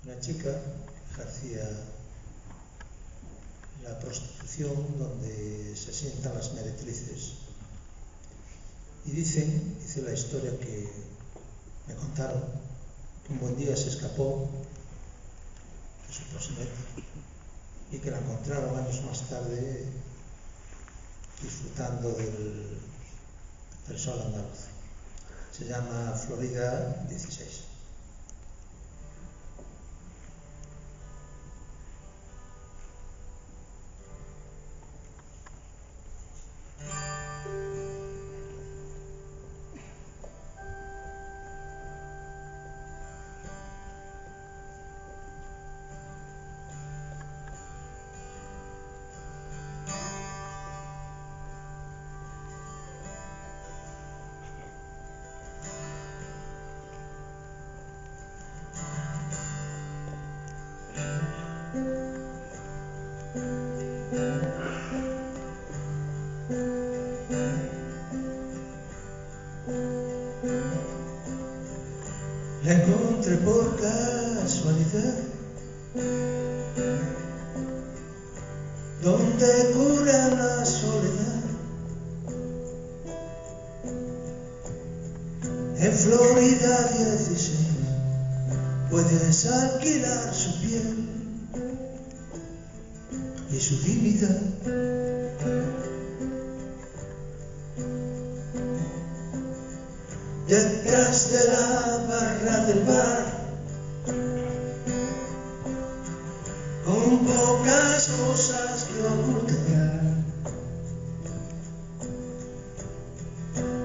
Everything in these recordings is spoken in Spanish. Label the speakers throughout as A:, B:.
A: una chica ejercía la prostitución donde se sientan las meretrices. Y dice la historia que me contaron que un buen día se escapó de su proxeneta y que la encontraron años más tarde disfrutando del sol andaluz. Se llama Florida 16. La encontré por casualidad, donde cura la soledad, en Florida 16. Puedes alquilar su piel y su dignidad. Detrás de la barra del bar, con pocas cosas que ocultar,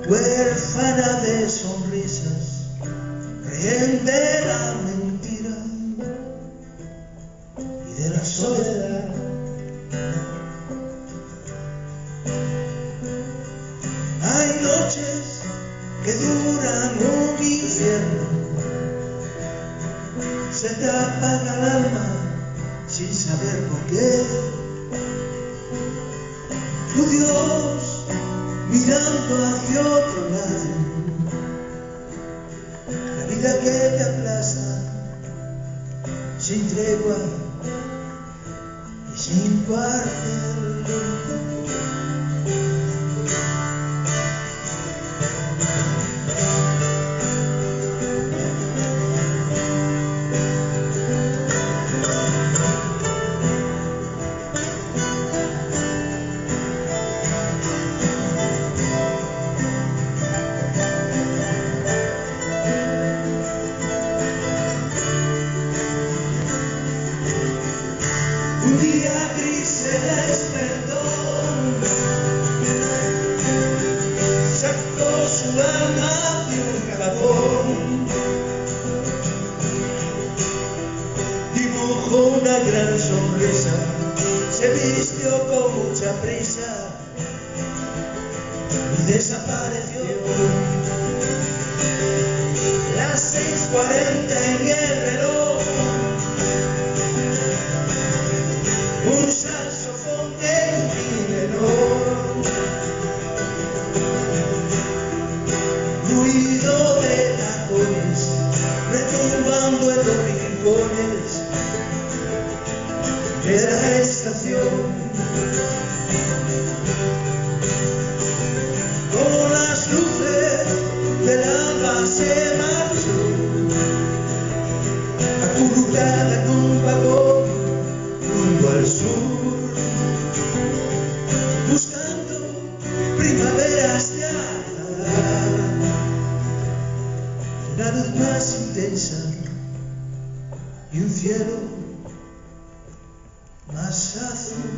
A: huérfana de sonrisas, rehén de la mentira y de la soledad. Hay noches que duran un infierno, se te apaga el alma sin saber por qué. Tu Dios mirando hacia otro lado, la vida que te aplasta sin tregua y sin cuartel. Un día gris se despertó, sacó su alma de un cajón, dibujó una gran sonrisa, se vistió con mucha prisa y desapareció. Las 6:40 en el reloj, un saxofón en mi menor, ruido de tacones retumbando en los rincones de la estación. Con las luces del alba se marchó, acurrucada en un vagón rumbo al sur, buscando primaveras de azahar, una luz más intensa y un cielo más azul.